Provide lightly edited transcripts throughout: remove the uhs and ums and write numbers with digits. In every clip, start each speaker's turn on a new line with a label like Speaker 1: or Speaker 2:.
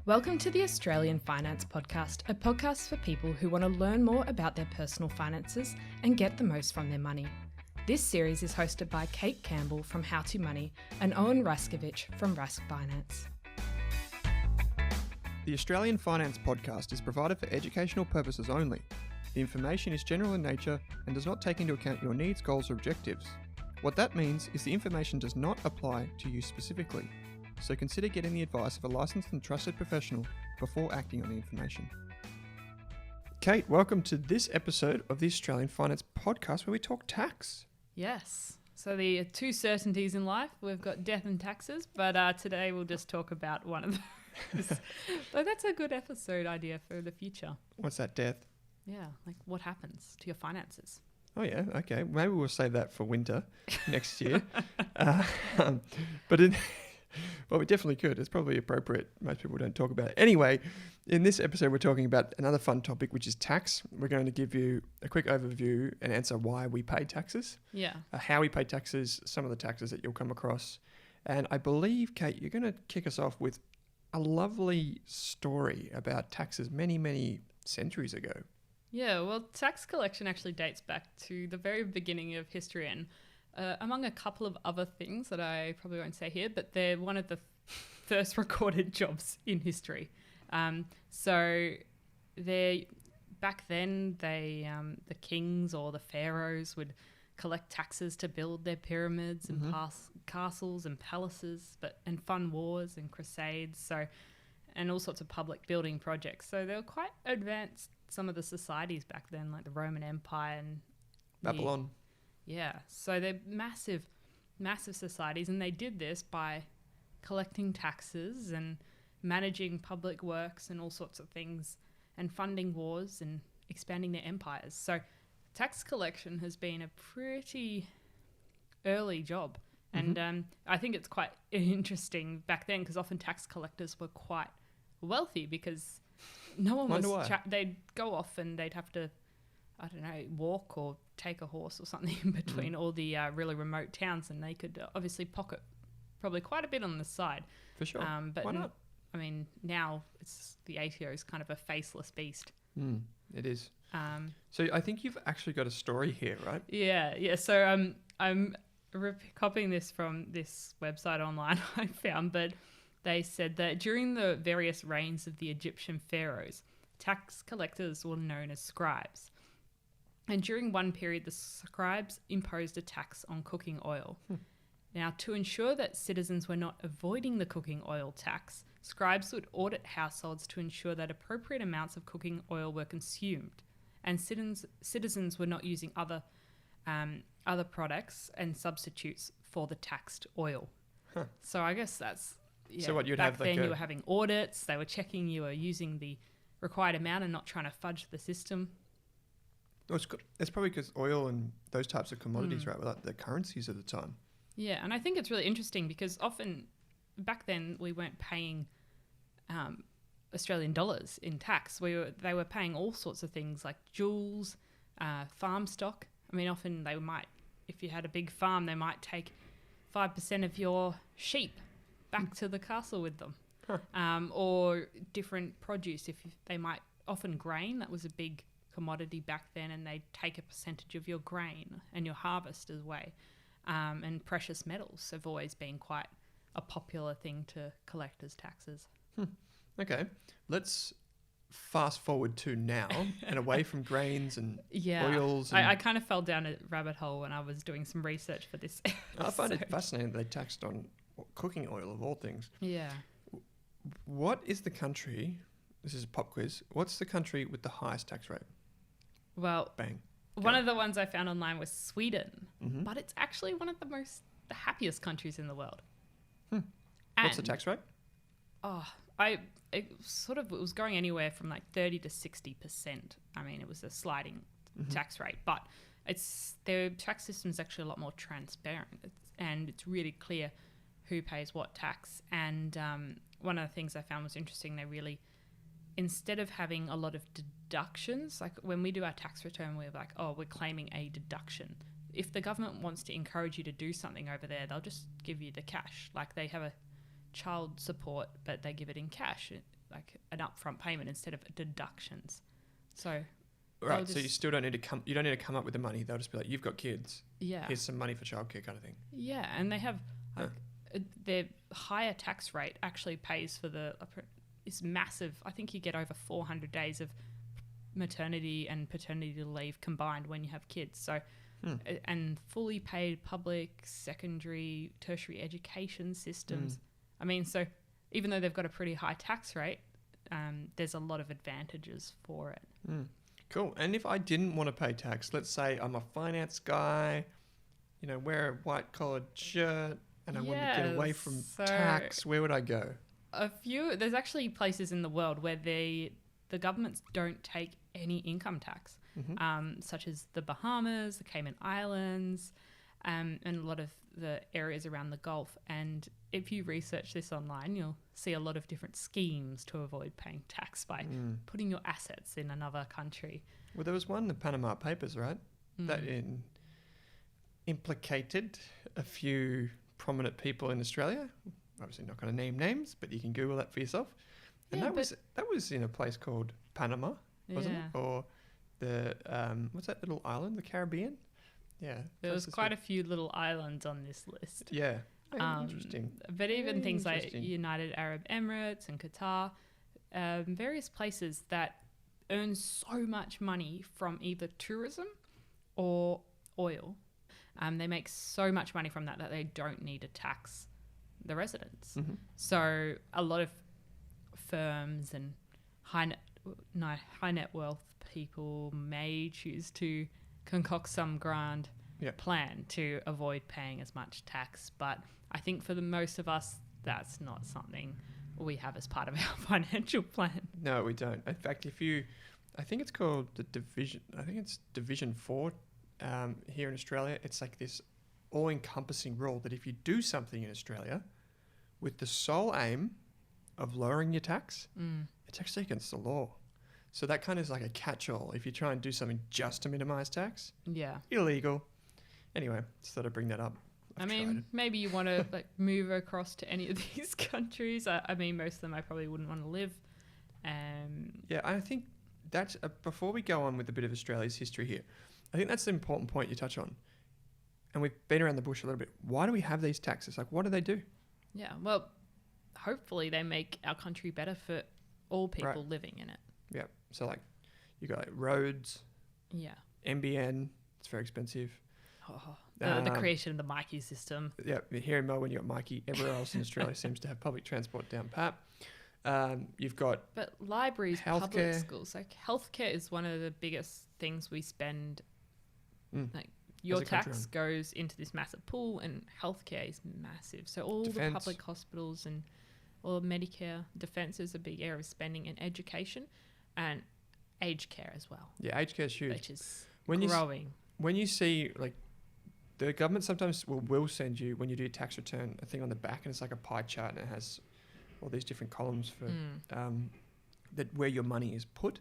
Speaker 1: Welcome to the Australian Finance Podcast, a podcast for people who want to learn more about their personal finances and get the most from their money. This series is hosted by Kate Campbell from How to Money and Owen from Rask Finance.
Speaker 2: The Australian Finance Podcast is provided for educational purposes only. The information is general in nature and does not take into account your needs, goals, or objectives. What that means is the information does not apply to you specifically, so consider getting the advice of a licensed and trusted professional before acting on the information. Kate, welcome to this episode of the Australian Finance Podcast where we talk tax.
Speaker 1: Yes. So the two certainties in life, we've got death and taxes, but today we'll just talk about one of those. So that's a good episode idea for the future.
Speaker 2: What's that, death?
Speaker 1: Yeah, like what happens to your finances?
Speaker 2: Oh yeah, okay. Maybe we'll save that for winter next year. Well, we definitely could. It's probably appropriate. Most people don't talk about it. Anyway, in this episode, we're talking about another fun topic, which is tax. We're going to give you a quick overview and answer why we pay taxes.
Speaker 1: Yeah.
Speaker 2: How we pay taxes, some of the taxes that you'll come across. And I believe, Kate, you're going to kick us off with a lovely story about taxes many, many centuries ago.
Speaker 1: Yeah, well, tax collection actually dates back to the very beginning of history and among a couple of other things that I probably won't say here, but they're one of the first recorded jobs in history. So back then, the kings or the pharaohs would collect taxes to build their pyramids and castles and palaces, and fund wars and crusades. And all sorts of public building projects. So they were quite advanced. Some of the societies back then, like the Roman Empire and
Speaker 2: Babylon.
Speaker 1: Yeah, so they're massive, massive societies, and they did this by collecting taxes and managing public works and all sorts of things and funding wars and expanding their empires. So tax collection has been a pretty early job. Mm-hmm. And I think it's quite interesting back then because often tax collectors were quite wealthy because no one was... they'd go off and they'd have to, I don't know, walk or take a horse or something in between all the really remote towns, and they could obviously pocket probably quite a bit on the side.
Speaker 2: For sure.
Speaker 1: But
Speaker 2: why not?
Speaker 1: Now it's the ATO is kind of a faceless beast.
Speaker 2: It is. So I think you've actually got a story here, right?
Speaker 1: Yeah. So I'm copying this from this website online I found, but they said that during the various reigns of the Egyptian pharaohs, tax collectors were known as scribes. And during one period, the scribes imposed a tax on cooking oil. Now, to ensure that citizens were not avoiding the cooking oil tax, scribes would audit households to ensure that appropriate amounts of cooking oil were consumed, and citizens were not using other products and substitutes for the taxed oil. So I guess that's... Yeah,
Speaker 2: so what you'd
Speaker 1: back
Speaker 2: have like
Speaker 1: then you were having audits, they were checking you were using the required amount and not trying to fudge the system.
Speaker 2: Well, it's probably because oil and those types of commodities, right, were like the currencies of the time.
Speaker 1: Yeah, and I think it's really interesting because often back then we weren't paying Australian dollars in tax. They were paying all sorts of things like jewels, farm stock. I mean, often they might, if you had a big farm, they might take 5% of your sheep back to the castle with them. Or different produce. They might, often grain, that was a big commodity back then, and they'd take a percentage of your grain and your harvest as well. And precious metals have always been quite a popular thing to collect as taxes.
Speaker 2: Okay, let's fast forward to now and away from grains and oils. And
Speaker 1: I kind of fell down a rabbit hole when I was doing some research for this episode.
Speaker 2: I find it fascinating that they taxed on cooking oil of all things.
Speaker 1: Yeah.
Speaker 2: What is the country, this is a pop quiz, what's the country with the highest tax rate?
Speaker 1: Well,
Speaker 2: bang.
Speaker 1: One of the ones I found online was Sweden, but it's actually one of the happiest countries in the world.
Speaker 2: What's the tax rate?
Speaker 1: It was going anywhere from like 30 to 60%. I mean, it was a sliding tax rate, but their tax system is actually a lot more transparent, and it's really clear who pays what tax. And one of the things I found was interesting, they really, instead of having a lot of deductions, like when we do our tax return, we're like, we're claiming a deduction. If the government wants to encourage you to do something over there, they'll just give you the cash. Like they have a child support, but they give it in cash. like an upfront payment instead of deductions. So
Speaker 2: Right, so you still don't need to come. You don't need to come up with the money. They'll just be like, "You've got kids.
Speaker 1: yeah,
Speaker 2: Here's some money for childcare," kind of thing.
Speaker 1: yeah, and they have their higher tax rate actually pays for it's massive. I think you get over 400 days of maternity and paternity leave combined when you have kids. So, and fully paid public, secondary, tertiary education systems. I mean, so even though they've got a pretty high tax rate, there's a lot of advantages for it.
Speaker 2: Cool. And if I didn't want to pay tax, let's say I'm a finance guy, wear a white collared shirt, and I want to get away from tax, where would I go?
Speaker 1: There's actually places in the world where the governments don't take any income tax, such as the Bahamas, the Cayman Islands, and a lot of the areas around the Gulf. And if you research this online, you'll see a lot of different schemes to avoid paying tax by putting your assets in another country.
Speaker 2: Well, there was one, the Panama Papers, right? That implicated a few prominent people in Australia. Obviously not going to name names, but you can Google that for yourself. And that was in a place called Panama, wasn't it? Or the what's that little island? The Caribbean? Yeah.
Speaker 1: There was quite a few little islands on this list.
Speaker 2: Yeah. Interesting.
Speaker 1: But even things like United Arab Emirates and Qatar, various places that earn so much money from either tourism or oil. They make so much money from that they don't need to tax the residents. So a lot of firms and high net wealth people may choose to concoct some grand plan to avoid paying as much tax. But I think for the most of us, that's not something we have as part of our financial plan.
Speaker 2: No, we don't. In fact, I think it's called the Division, I think it's Division 4 here in Australia. It's like this all-encompassing rule that if you do something in Australia with the sole aim of lowering your tax, it's actually against the law. So that kind of is like a catch-all. If you try and do something just to minimise tax, illegal. Anyway, just thought I'd bring that up.
Speaker 1: I mean, maybe you want to move across to any of these countries. I mean, most of them I probably wouldn't want to live.
Speaker 2: Yeah, I think that's before we go on with a bit of Australia's history here, I think that's the important point you touch on. And we've been around the bush a little bit. Why do we have these taxes? Like, what do they do?
Speaker 1: Yeah, well, hopefully they make our country better for all people living in it.
Speaker 2: Yeah. So, you got roads.
Speaker 1: Yeah.
Speaker 2: NBN. It's very expensive.
Speaker 1: The creation of the Mikey system.
Speaker 2: Yeah. Here in Melbourne, you got Mikey. Everywhere else in Australia seems to have public transport down pat. You've got
Speaker 1: But libraries,
Speaker 2: healthcare.
Speaker 1: Public schools. Healthcare is one of the biggest things we spend. Your tax goes into this massive pool, and healthcare is massive. So all the public hospitals and all Medicare, defence is a big area of spending, and education and aged care as well.
Speaker 2: Yeah, aged care is huge.
Speaker 1: Which is growing.
Speaker 2: When you see, the government sometimes will send you, when you do your tax return, a thing on the back, and it's like a pie chart, and it has all these different columns for where your money is put.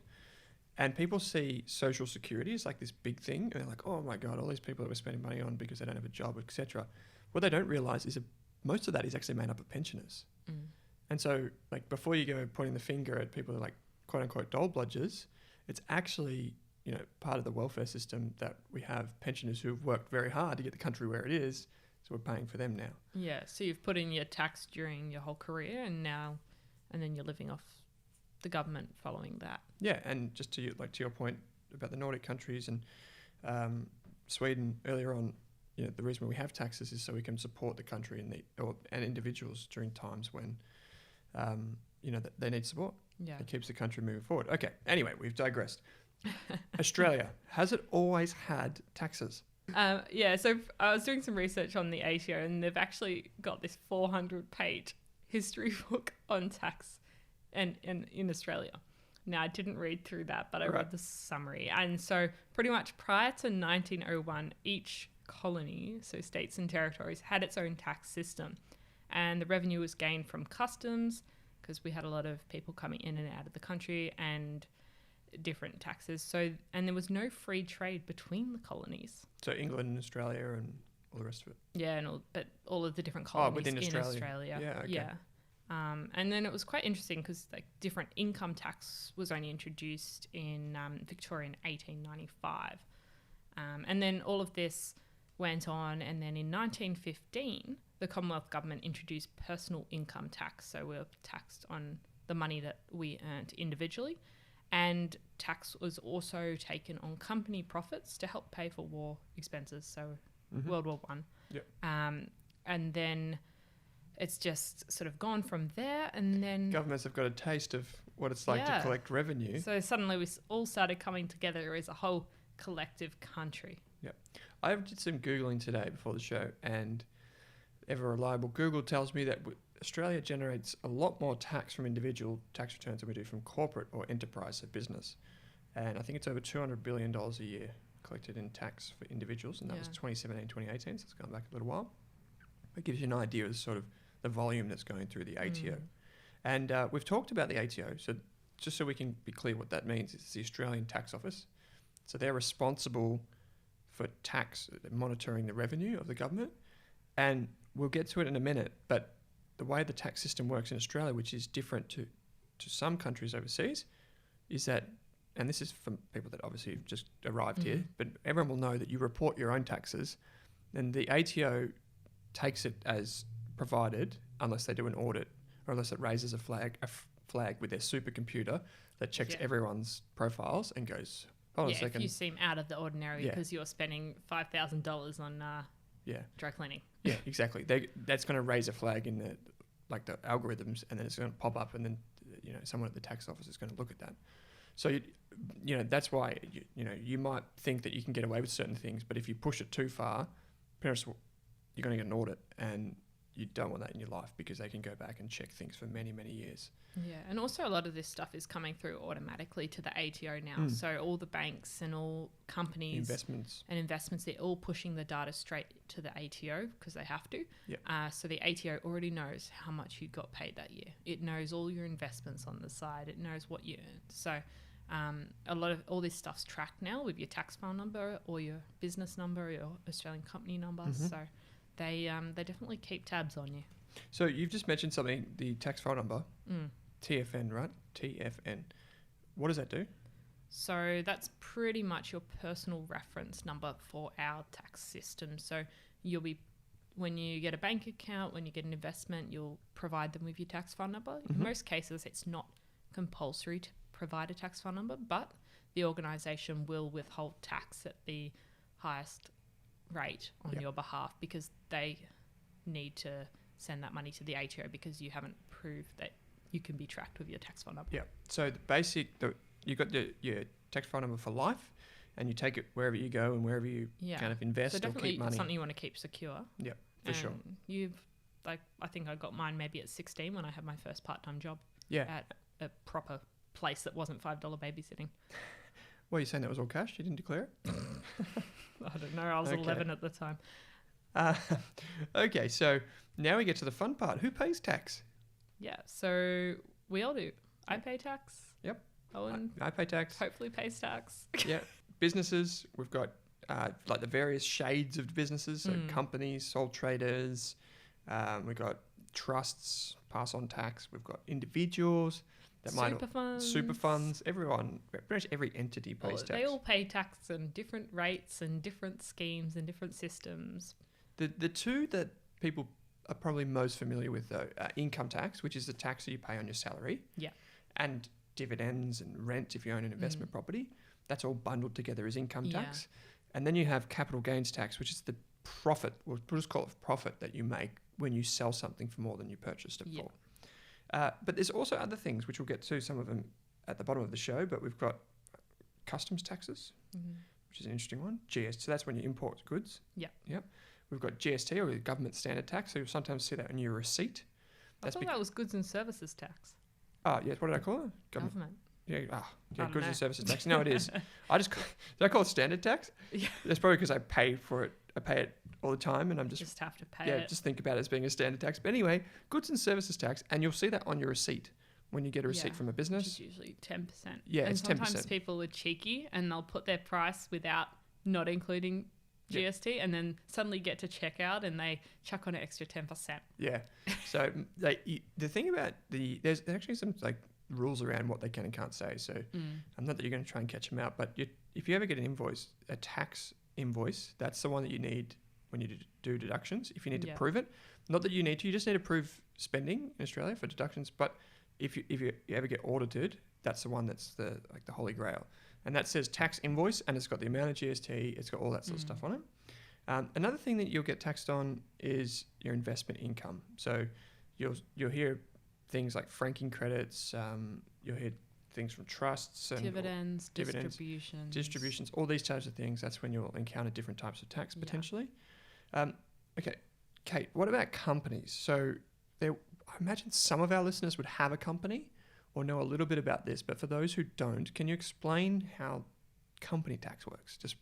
Speaker 2: And people see Social Security as this big thing, and they're like, oh my God, all these people that we're spending money on because they don't have a job, etc. What they don't realise is that most of that is actually made up of pensioners. And so, before you go pointing the finger at people who are quote unquote dole bludgers, it's actually, part of the welfare system that we have pensioners who've worked very hard to get the country where it is. So we're paying for them now.
Speaker 1: Yeah. So you've put in your tax during your whole career, and then you're living off the government following that.
Speaker 2: Yeah. And just to your point about the Nordic countries and Sweden earlier on, the reason we have taxes is so we can support the country and individuals during times when, they need support.
Speaker 1: Yeah.
Speaker 2: It keeps the country moving forward. Okay. Anyway, we've digressed. Australia, has it always had taxes?
Speaker 1: So I was doing some research on the ATO, and they've actually got this 400-page history book on tax and in Australia. Now, I didn't read through that, but I read the summary. And so pretty much prior to 1901, each colony, so states and territories, had its own tax system. And the revenue was gained from customs, because we had a lot of people coming in and out of the country, and different taxes. And there was no free trade between the colonies.
Speaker 2: So England and Australia and all the rest of it.
Speaker 1: Yeah, but all of the different colonies
Speaker 2: within
Speaker 1: in Australia.
Speaker 2: Yeah, okay.
Speaker 1: Yeah. And then it was quite interesting because like different income tax was only introduced in Victoria in 1895. And then all of this went on, and then in 1915, the Commonwealth Government introduced personal income tax. So we were taxed on the money that we earned individually. And tax was also taken on company profits to help pay for war expenses. So World War One.
Speaker 2: Yep.
Speaker 1: And then it's just sort of gone from there. And then
Speaker 2: Governments have got a taste of what it's like to collect revenue.
Speaker 1: So suddenly we all started coming together as a whole collective country.
Speaker 2: Yep. I did some Googling today before the show, and ever reliable Google tells me that Australia generates a lot more tax from individual tax returns than we do from corporate or enterprise or business. And I think it's over $200 billion a year collected in tax for individuals, and that was 2017, 2018, so it's gone back a little while. It gives you an idea of sort of the volume that's going through the ATO. And we've talked about the ATO, so just so we can be clear what that means, it's the Australian Tax Office. So they're responsible for tax, monitoring the revenue of the government. And we'll get to it in a minute, but the way the tax system works in Australia, which is different to some countries overseas, is that, and this is for people that obviously have just arrived here, but everyone will know that you report your own taxes, and the ATO takes it as provided unless they do an audit or unless it raises a flag with their supercomputer that checks everyone's profiles and goes, hold on a second.
Speaker 1: If you seem out of the ordinary because you're spending $5,000 on dry cleaning.
Speaker 2: Yeah, exactly. That's going to raise a flag in the algorithms, and then it's going to pop up, and then someone at the tax office is going to look at that. So that's why you might think that you can get away with certain things, but if you push it too far, you're going to get an audit, and you don't want that in your life because they can go back and check things for many, many years.
Speaker 1: Yeah, and also a lot of this stuff is coming through automatically to the ATO now. So all the banks and all companies and investments, they're all pushing the data straight to the ATO because they have to.
Speaker 2: Yep.
Speaker 1: So the ATO already knows how much you got paid that year. It knows all your investments on the side. It knows what you earned. So a lot of all this stuff's tracked now with your tax file number or your business number or your Australian company number. So they definitely keep tabs on you.
Speaker 2: So you've just mentioned something, the tax file number, TFN, right? TFN. What does that do?
Speaker 1: So that's pretty much your personal reference number for our tax system. So when you get a bank account, when you get an investment, you'll provide them with your tax file number. In most cases, it's not compulsory to provide a tax file number, but the organisation will withhold tax at the highest rate on your behalf because they need to send that money to the ATO because you haven't proved that you can be tracked with your tax file number.
Speaker 2: Yeah. So you got your tax file number for life, and you take it wherever you go and wherever you kind of invest or keep money.
Speaker 1: Something you want to keep secure.
Speaker 2: Yeah, for sure.
Speaker 1: I think I got mine maybe at 16 when I had my first part-time job.
Speaker 2: Yeah.
Speaker 1: At a proper place that wasn't $5 babysitting.
Speaker 2: Well, you're saying that was all cash? You didn't declare it?
Speaker 1: I don't know. I was 11 at the time.
Speaker 2: Okay, so now we get to the fun part. Who pays tax?
Speaker 1: Yeah, so we all do. I pay tax.
Speaker 2: Yep.
Speaker 1: Owen
Speaker 2: I pay tax.
Speaker 1: hopefully pays tax.
Speaker 2: Yeah. Businesses, we've got the various shades of businesses, so companies, sole traders, we've got trusts, pass on tax, we've got individuals, super funds, everyone, pretty much every entity pays tax.
Speaker 1: They all pay tax in different rates and different schemes and different systems.
Speaker 2: The two that people are probably most familiar with, though, are income tax, which is the tax that you pay on your salary.
Speaker 1: Yeah. And
Speaker 2: dividends and rent if you own an investment property. That's all bundled together as income tax. And then you have capital gains tax, which is the profit, we'll just call it profit that you make when you sell something for more than you purchased it for. But there's also other things, which we'll get to some of them at the bottom of the show, but we've got customs taxes, which is an interesting one. GST, so that's when you import goods.
Speaker 1: Yeah.
Speaker 2: Yep. We've got GST, or government standard tax, so you'll sometimes see that on your receipt.
Speaker 1: I thought that was goods and services tax.
Speaker 2: Oh, yes, what did I call it?
Speaker 1: Government.
Speaker 2: Yeah, goods and services tax. No, it is. Did I call it standard tax? Yeah. That's probably because I pay for it. I pay it all the time, and I'm just
Speaker 1: have to pay it.
Speaker 2: Yeah, just think about it as being a standard tax. But anyway, goods and services tax, and you'll see that on your receipt when you get a receipt from a business.
Speaker 1: Which is usually 10%.
Speaker 2: Yeah, it's 10%.
Speaker 1: Sometimes people are cheeky and they'll put their price without not including GST, and then suddenly get to checkout and they chuck on an extra 10%.
Speaker 2: Yeah. So the thing about there's actually some like rules around what they can and can't say. So I'm not that you're going to try and catch them out, but if you ever get an invoice, a tax invoice, that's the one that you need when you do deductions. If you need to prove it, not that you need to, you just need to prove spending in Australia for deductions. But if you ever get audited, that's the one that's the holy grail. And that says tax invoice, and it's got the amount of GST, it's got all that sort of stuff on it. Another thing that you'll get taxed on is your investment income. So you'll hear things like franking credits, you'll hear things from trusts and
Speaker 1: dividends, distributions,
Speaker 2: all these types of things. That's when you'll encounter different types of tax potentially. Okay, Kate, what about companies? So I imagine some of our listeners would have a company or know a little bit about this, but for those who don't, can you explain how company tax works? Just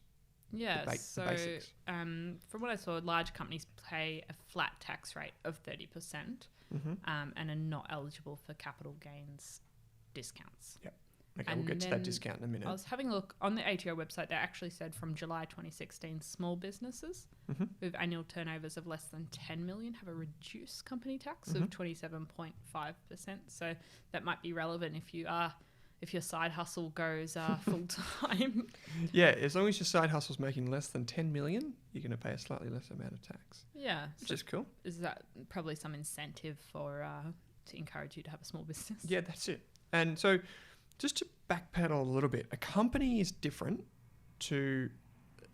Speaker 2: the basics.
Speaker 1: From what I saw, large companies pay a flat tax rate of 30%, and are not eligible for capital gains discounts.
Speaker 2: Yep. Okay, we'll get to that discount in a minute.
Speaker 1: I was having a look on the ATO website. They actually said from July 2016, small businesses with annual turnovers of less than 10 million have a reduced company tax of 27.5%. So that might be relevant if your side hustle goes full time.
Speaker 2: Yeah, as long as your side hustle's making less than 10 million, you're going to pay a slightly less amount of tax.
Speaker 1: Yeah,
Speaker 2: which is cool.
Speaker 1: Is that probably some incentive for to encourage you to have a small business?
Speaker 2: Yeah, that's it. And so, just to backpedal a little bit, a company is different to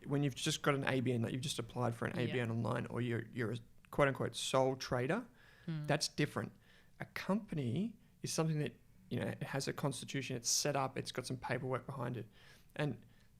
Speaker 2: when you've just got an ABN, like you've just applied for an ABN online, or you're a quote unquote sole trader. That's different. A company is something that, you know, it has a constitution, it's set up, it's got some paperwork behind it. And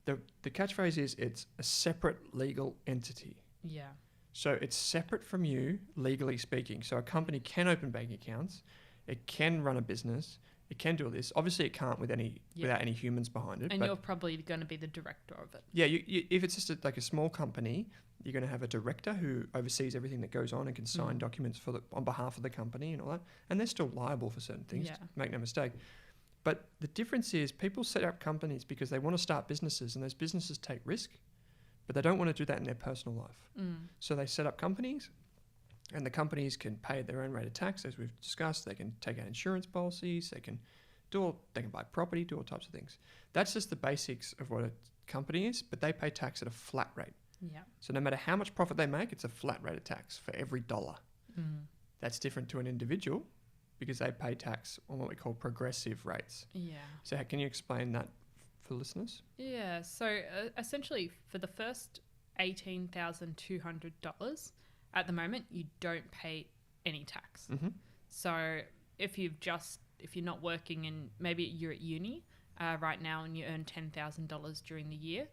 Speaker 2: the catchphrase is it's a separate legal entity. Yeah. So it's separate from you, legally speaking. So a company can open bank accounts, it can run a business, it can do all this. Obviously, it can't without any humans behind it.
Speaker 1: And you're probably going to be the director of it.
Speaker 2: Yeah, if it's just like a small company, you're going to have a director who oversees everything that goes on and can sign documents on behalf of the company and all that. And they're still liable for certain things, make no mistake. But the difference is people set up companies because they want to start businesses, and those businesses take risk, but they don't want to do that in their personal life. So they set up companies, and the companies can pay their own rate of tax, as we've discussed. They can take out insurance policies. They can buy property, do all types of things. That's just the basics of what a company is, but they pay tax at a flat rate. Yeah. So no matter how much profit they make, it's a flat rate of tax for every dollar. That's different to an individual because they pay tax on what we call progressive rates. Yeah. So can you explain that for listeners?
Speaker 1: Yeah. So essentially, for the first $18,200. At the moment, you don't pay any tax. So if you're not working and maybe you're at uni right now and you earn $10,000 during the year,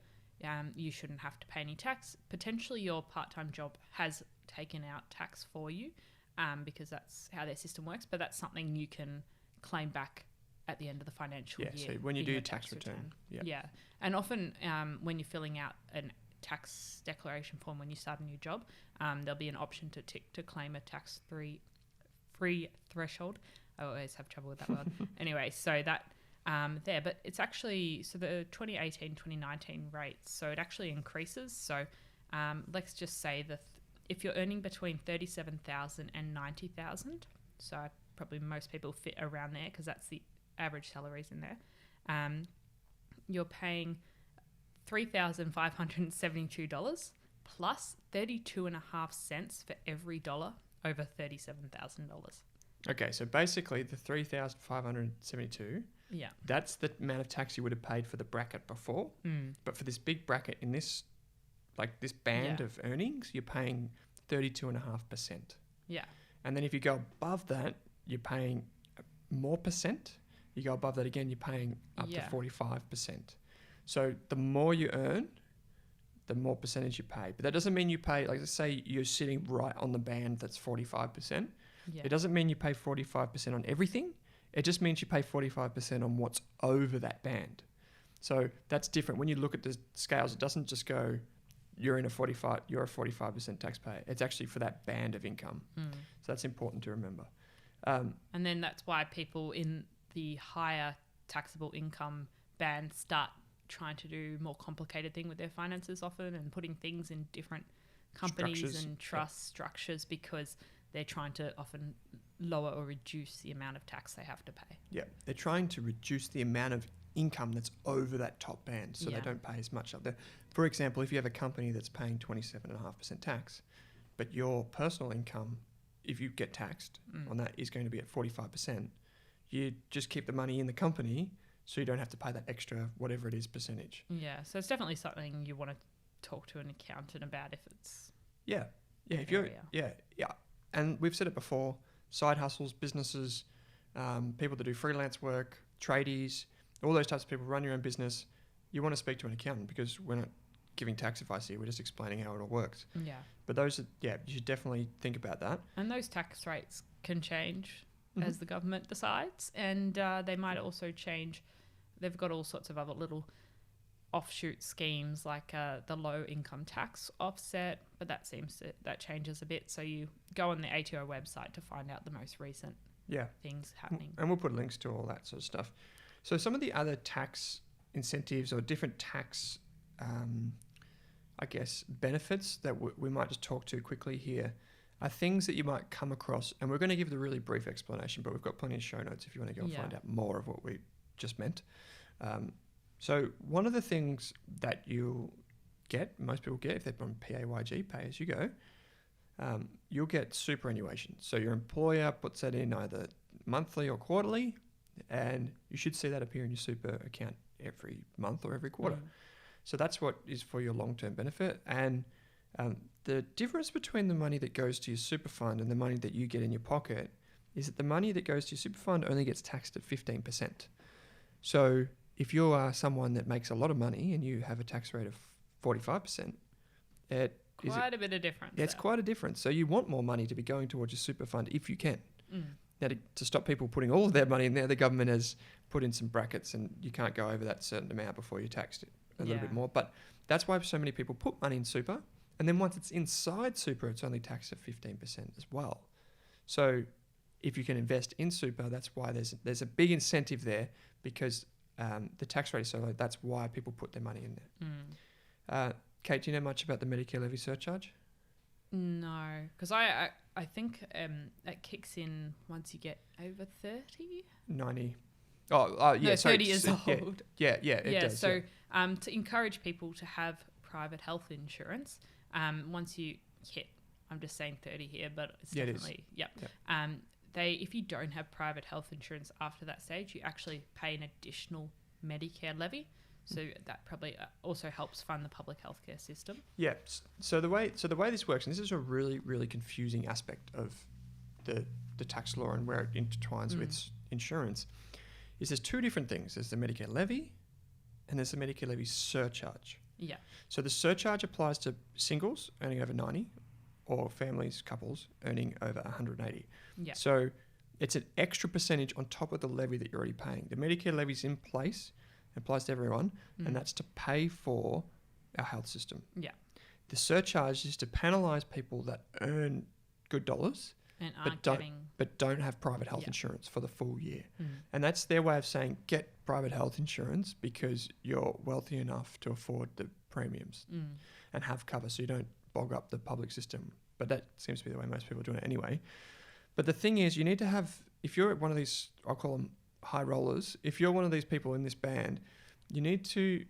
Speaker 1: you shouldn't have to pay any tax. Potentially your part-time job has taken out tax for you because that's how their system works, but that's something you can claim back at the end of the financial year.
Speaker 2: Yeah, so when you do your tax return.
Speaker 1: Yeah. And often when you're filling out an tax declaration form when you start a new job, there'll be an option to tick to claim a tax-free threshold. I always have trouble with that word. Anyway, so that there, but it's actually, so the 2018-2019 rates, so it actually increases. So let's just say if you're earning between 37,000 and 90,000, so probably most people fit around there because that's the average salaries in there, you're paying $3,572 plus 32.5 cents for every dollar over $37,000.
Speaker 2: Okay, so basically the 3,572, that's the amount of tax you would have paid for the bracket before. But for this big bracket in this band of earnings, you're paying 32.5%. Yeah. And then if you go above that, you're paying more percent. You go above that again, you're paying up to 45%. So the more you earn, the more percentage you pay. But that doesn't mean you pay, like let's say you're sitting right on the band that's 45%. Yeah. It doesn't mean you pay 45% on everything. It just means you pay 45% on what's over that band. So that's different. When you look at the scales, it doesn't just go, you're a 45% taxpayer. It's actually for that band of income. So that's important to remember.
Speaker 1: And then that's why people in the higher taxable income band start trying to do more complicated thing with their finances often and putting things in different companies
Speaker 2: Structures.
Speaker 1: and trust structures because they're trying to often lower or reduce the amount of tax they have to pay.
Speaker 2: Yeah, they're trying to reduce the amount of income that's over that top band, so
Speaker 1: Yeah.
Speaker 2: they don't pay as much up there. For example, if you have a company that's paying 27.5% tax, but your personal income, if you get taxed on that, is going to be at 45%, you just keep the money in the company so you don't have to pay that extra whatever it is percentage.
Speaker 1: Yeah, so it's definitely something you want to talk to an accountant about if it's
Speaker 2: Yeah,
Speaker 1: an
Speaker 2: if you're
Speaker 1: area.
Speaker 2: yeah, and we've said it before: side hustles, businesses, people that do freelance work, tradies, all those types of people run your own business. You want to speak to an accountant because we're not giving tax advice here; we're just explaining how it all works.
Speaker 1: Yeah.
Speaker 2: But those, you should definitely think about that.
Speaker 1: And those tax rates can change
Speaker 2: Mhm.
Speaker 1: as the government decides, and they might also change. They've got all sorts of other little offshoot schemes like the low income tax offset, but that changes a bit. So you go on the ATO website to find out the most recent
Speaker 2: Yeah,
Speaker 1: things happening.
Speaker 2: and we'll put links to all that sort of stuff. So some of the other tax incentives or different tax, I guess, benefits that we might just talk to quickly here are things that you might come across, and we're going to give the really brief explanation, but we've got plenty of show notes if you want to go
Speaker 1: Yeah.
Speaker 2: find out more of what we just meant. So one of the things that you'll get, most people get if they're on PAYG, pay as you go, you'll get superannuation. So your employer puts that in either monthly or quarterly, and you should see that appear in your super account every month or every quarter. So that's what is for your long-term benefit. And the difference between the money that goes to your super fund and the money that you get in your pocket is that the money that goes to your super fund only gets taxed at 15%. So if you are someone that makes a lot of money and you have a tax rate of 45%,
Speaker 1: Quite a bit of difference.
Speaker 2: it's
Speaker 1: there.
Speaker 2: quite a difference. So you want more money to be going towards your super fund if you can.
Speaker 1: Mm.
Speaker 2: Now, to stop people putting all of their money in there, the government has put in some brackets and you can't go over that certain amount before you're taxed a little bit more. But that's why so many people put money in super. And then once it's inside super, it's only taxed at 15% as well. So if you can invest in super, that's why there's a big incentive there because the tax rate is so low. That's why people put their money in there. Kate, do you know much about the Medicare Levy surcharge?
Speaker 1: No, because I think it kicks in once you get over 30.
Speaker 2: 90. Oh, yeah.
Speaker 1: No,
Speaker 2: So
Speaker 1: 30 years old.
Speaker 2: Yeah, it does.
Speaker 1: So to encourage people to have private health insurance, once you hit, I'm just saying 30 here, but it's definitely, if you don't have private health insurance after that stage, you actually pay an additional Medicare levy. So that probably also helps fund the public healthcare system.
Speaker 2: Yeah. So the way this works, and this is a really, really confusing aspect of the tax law and where it intertwines with insurance, is there's two different things. There's the Medicare levy and there's the Medicare levy surcharge.
Speaker 1: Yeah.
Speaker 2: So the surcharge applies to singles earning over 90 or families, couples earning over 180.
Speaker 1: Yeah.
Speaker 2: So it's an extra percentage on top of the levy that you're already paying. The Medicare levy's in place, applies to everyone, and that's to pay for our health system.
Speaker 1: Yeah.
Speaker 2: The surcharge is to penalise people that earn good dollars
Speaker 1: And
Speaker 2: but don't have private health insurance for the full year. And that's their way of saying get private health insurance because you're wealthy enough to afford the premiums and have cover so you don't bog up the public system. But that seems to be the way most people are doing it anyway. But the thing is, you need to have, if you're one of these, I'll call them high rollers, if you're one of these people in this band, you need to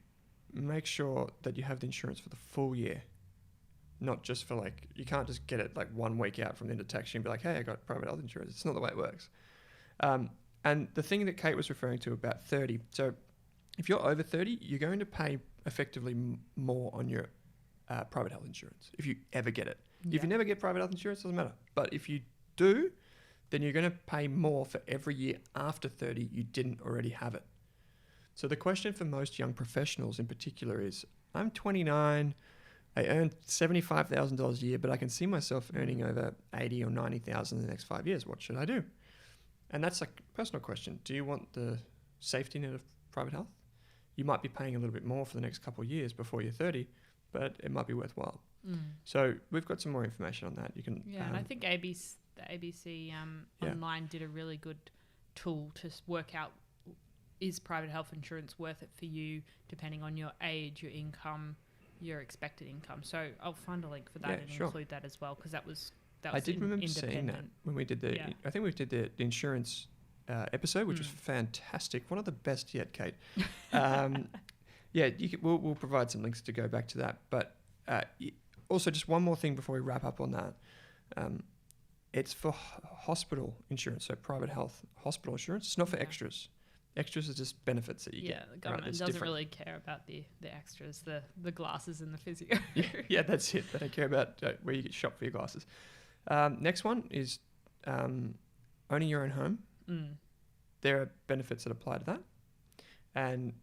Speaker 2: make sure that you have the insurance for the full year. Not just for you can't just get it 1 week out from the end of tax year and be like, hey, I got private health insurance. It's not the way it works. And the thing that Kate was referring to about 30, so if you're over 30, you're going to pay effectively more on your private health insurance if you ever get it.
Speaker 1: Yeah.
Speaker 2: If you never get private health insurance, it doesn't matter. But if you do, then you're going to pay more for every year after 30 you didn't already have it. So the question for most young professionals in particular is, I'm 29, I earn $75,000 a year, but I can see myself earning over 80 or 90,000 in the next 5 years. What should I do? And that's a personal question. Do you want the safety net of private health? You might be paying a little bit more for the next couple of years before you're 30, but it might be worthwhile. So we've got some more information on that. You can
Speaker 1: and I think the ABC online did a really good tool to work out is private health insurance worth it for you, depending on your age, your income, your expected income. So I'll find a link for that and include that as well, because that was
Speaker 2: I did remember seeing that when we did I think we did the insurance episode, which was fantastic. One of the best yet, Kate. We'll provide some links to go back to that. But also, just one more thing before we wrap up on that. It's for hospital insurance, so private health hospital insurance. It's not for extras. Extras are just benefits that you get.
Speaker 1: Yeah, the government doesn't really care about the extras, the glasses and the physio.
Speaker 2: yeah, that's it. They don't care about where you get shop for your glasses. Next one is owning your own home. There are benefits that apply to that. And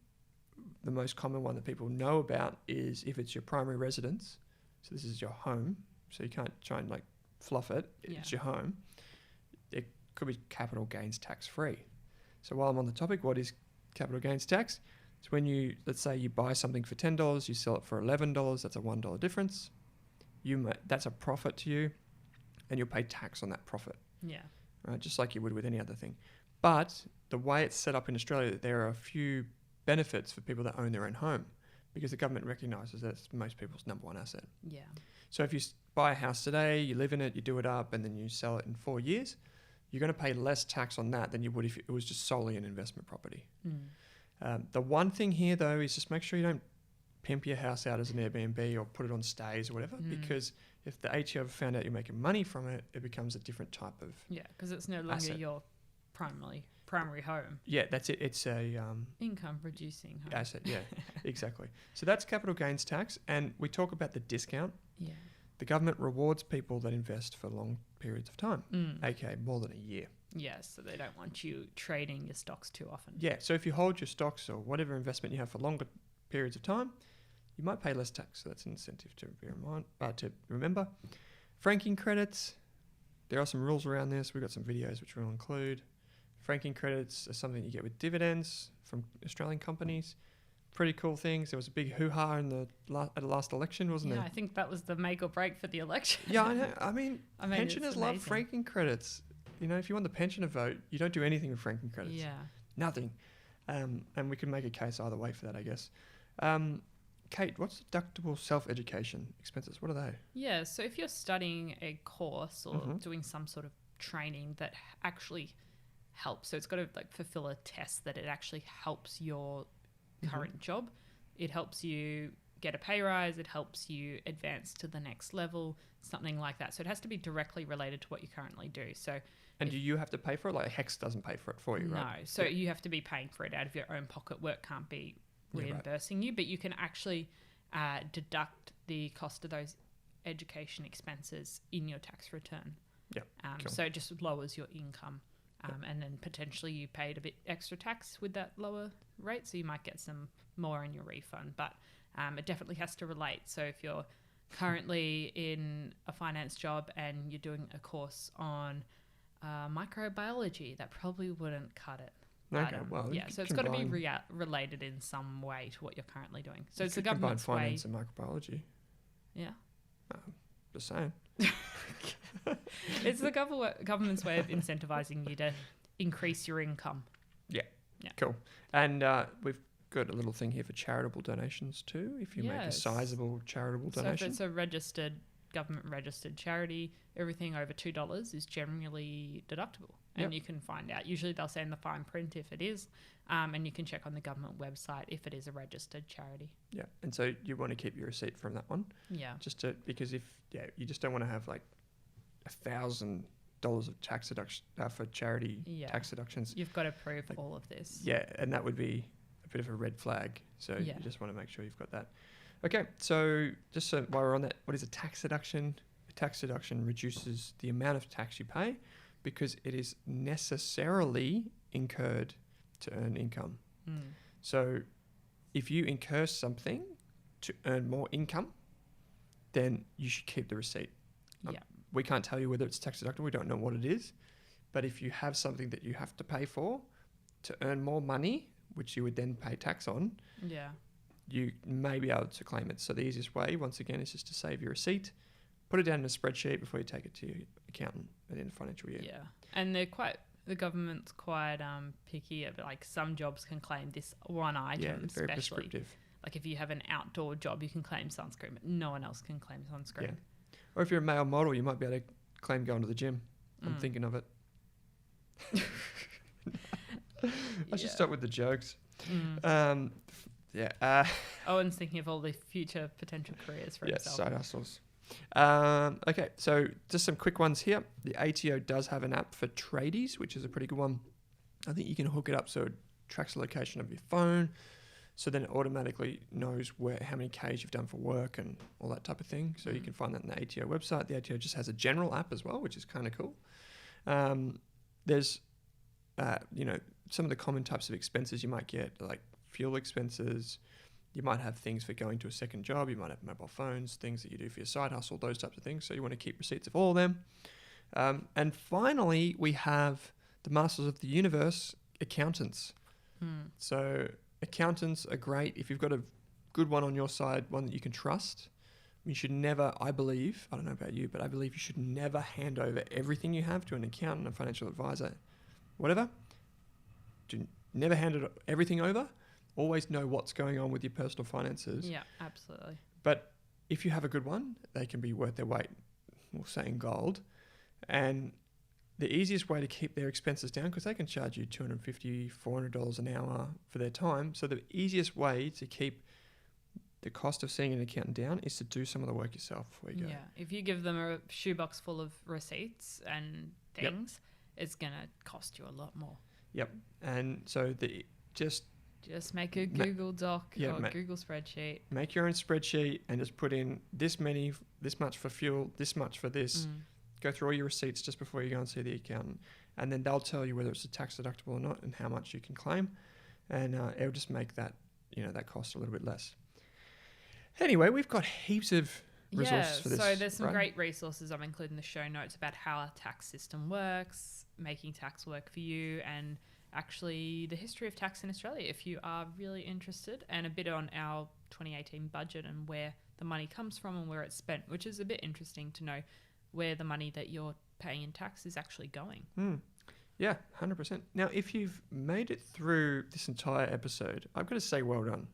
Speaker 2: the most common one that people know about is if it's your primary residence. So this is your home. So you can't try and like fluff it. It's your home. It could be capital gains tax free. So while I'm on the topic, what is capital gains tax? It's when let's say you buy something for $10, you sell it for $11. That's a $1 difference. That's a profit to you, and you'll pay tax on that profit.
Speaker 1: Yeah.
Speaker 2: Right, just like you would with any other thing. But the way it's set up in Australia, there are a few benefits for people that own their own home, because the government recognises that it's most people's number one asset.
Speaker 1: Yeah.
Speaker 2: So if you buy a house today, you live in it, you do it up, and then you sell it in 4 years, you're going to pay less tax on that than you would if it was just solely an investment property. The one thing here, though, is just make sure you don't pimp your house out as an Airbnb or put it on stays or whatever, because if the ATO ever found out you're making money from it, it becomes a different type of
Speaker 1: because it's no longer
Speaker 2: asset.
Speaker 1: Your primary home.
Speaker 2: Yeah, that's it. It's a
Speaker 1: income producing home.
Speaker 2: Asset. Yeah, exactly. So that's capital gains tax, and we talk about the discount.
Speaker 1: Yeah.
Speaker 2: The government rewards people that invest for long periods of time, aka more than a year.
Speaker 1: Yeah, so they don't want you trading your stocks too often.
Speaker 2: Yeah, so if you hold your stocks or whatever investment you have for longer periods of time, you might pay less tax. So that's an incentive to bear in mind, to remember. Franking credits, there are some rules around this. We've got some videos which we'll include. Franking credits are something you get with dividends from Australian companies. Pretty cool things. There was a big hoo-ha at the last election, wasn't there?
Speaker 1: Yeah, I think that was the make or break for the election.
Speaker 2: Yeah, I know. I mean pensioners love franking credits. You know, if you want the pensioner vote, you don't do anything with franking credits.
Speaker 1: Yeah.
Speaker 2: Nothing. And we can make a case either way for that, I guess. Kate, what's deductible self-education expenses? What are they?
Speaker 1: Yeah, so if you're studying a course or doing some sort of training that actually helps, so it's got to like fulfill a test that it actually helps your current job. It helps you get a pay rise. It helps you advance to the next level, something like that. So it has to be directly related to what you currently do. So,
Speaker 2: and do you have to pay for it? Like HEX doesn't pay for it for you, right?
Speaker 1: No. So you have to be paying for it out of your own pocket. Work can't be reimbursing you, but you can actually deduct the cost of those education expenses in your tax return.
Speaker 2: Yeah. Cool.
Speaker 1: So it just lowers your income. And then potentially you paid a bit extra tax with that lower rate, so you might get some more in your refund. But it definitely has to relate. So if you're currently in a finance job and you're doing a course on microbiology, that probably wouldn't cut it.
Speaker 2: Okay, well,
Speaker 1: so it's got to be related in some way to what you're currently doing. So it's the government's
Speaker 2: way. Finance and microbiology.
Speaker 1: Yeah.
Speaker 2: Just saying.
Speaker 1: It's the government's way of incentivizing you to increase your income.
Speaker 2: Yeah. Cool. And we've got a little thing here for charitable donations too, if you make a sizable charitable donation.
Speaker 1: So if it's a government-registered charity, everything over $2 is generally deductible. And you can find out. Usually they'll say in the fine print if it is, and you can check on the government website if it is a registered charity.
Speaker 2: Yeah, and so you want to keep your receipt from that one.
Speaker 1: Yeah.
Speaker 2: Because you just don't want to have like $1,000 of tax deduction for charity tax deductions.
Speaker 1: You've got to prove all of this.
Speaker 2: Yeah, and that would be a bit of a red flag. So you just want to make sure you've got that. Okay, so just so while we're on that, what is a tax deduction? A tax deduction reduces the amount of tax you pay because it is necessarily incurred to earn income. So if you incur something to earn more income, then you should keep the receipt. We can't tell you whether it's tax deductible. We don't know what it is. But if you have something that you have to pay for to earn more money, which you would then pay tax on, you may be able to claim it. So the easiest way, once again, is just to save your receipt, put it down in a spreadsheet before you take it to your accountant at the end of the financial year.
Speaker 1: Yeah, and they're quite The government's quite picky. Like some jobs can claim this one item,
Speaker 2: Yeah, it's very
Speaker 1: especially.
Speaker 2: prescriptive.
Speaker 1: Like if you have an outdoor job, you can claim sunscreen, but no one else can claim sunscreen.
Speaker 2: Yeah. Or if you're a male model, you might be able to claim going to the gym. I'm thinking of it. I should stop with the jokes.
Speaker 1: Owen's thinking of all the future potential careers for himself.
Speaker 2: Side hustles. Okay, so just some quick ones here. The ATO does have an app for tradies, which is a pretty good one. I think you can hook it up so it tracks the location of your phone, so then it automatically knows how many Ks you've done for work and all that type of thing. So you can find that in the ATO website. The ATO just has a general app as well, which is kind of cool. There's, some of the common types of expenses you might get, like fuel expenses. You might have things for going to a second job. You might have mobile phones, things that you do for your side hustle, those types of things. So you want to keep receipts of all of them. And finally, we have the masters of the universe, accountants. So accountants are great. If you've got a good one on your side, one that you can trust, you should never, I don't know about you, but I believe you should never hand over everything you have to an accountant, a financial advisor, whatever. Never hand everything over. Always know what's going on with your personal finances.
Speaker 1: Yeah, absolutely.
Speaker 2: But if you have a good one, they can be worth their weight, we'll say in gold. And the easiest way to keep their expenses down, because they can charge you $250, $400 an hour for their time. So the easiest way to keep the cost of seeing an accountant down is to do some of the work yourself before you go.
Speaker 1: Yeah, if you give them a shoebox full of receipts and things, it's going to cost you a lot more.
Speaker 2: Yep. And so just
Speaker 1: make a Google Doc or Google spreadsheet.
Speaker 2: Make your own spreadsheet and just put in this much for fuel, this much for this. Go through all your receipts just before you go and see the accountant. And then they'll tell you whether it's a tax deductible or not and how much you can claim. And it'll just make that, that cost a little bit less. Anyway, we've got heaps of resources for this.
Speaker 1: So there's some great resources I've included in the show notes about how our tax system works, making tax work for you, and actually the history of tax in Australia if you are really interested, and a bit on our 2018 budget and where the money comes from and where it's spent, which is a bit interesting to know where the money that you're paying in tax is actually going.
Speaker 2: Yeah, 100%. Now, if you've made it through this entire episode, I've got to say well done,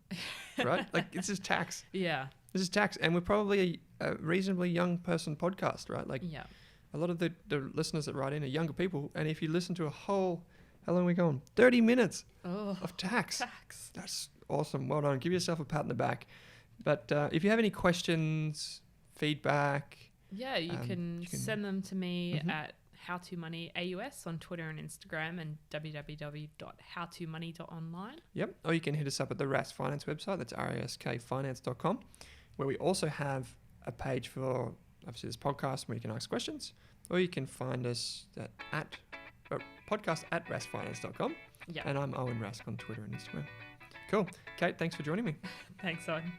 Speaker 2: right? Like, this is tax.
Speaker 1: Yeah.
Speaker 2: This is tax, and we're probably a reasonably young person podcast, right? Like, a lot of the listeners that write in are younger people, and if you listen to how long are we going? 30 minutes of tax. That's awesome. Well done. Give yourself a pat on the back. But if you have any questions, feedback...
Speaker 1: Yeah, you can send them to me at HowToMoneyAUS on Twitter and Instagram, and www.howtomoney.online.
Speaker 2: Yep. Or you can hit us up at the Rask Finance website. That's raskfinance.com, where we also have a page for, obviously, this podcast where you can ask questions. Or you can find us at podcast@raskfinance.com.
Speaker 1: Yeah.
Speaker 2: And I'm Owen Rask on Twitter and Instagram. Cool. Kate, thanks for joining me.
Speaker 1: Thanks, Owen.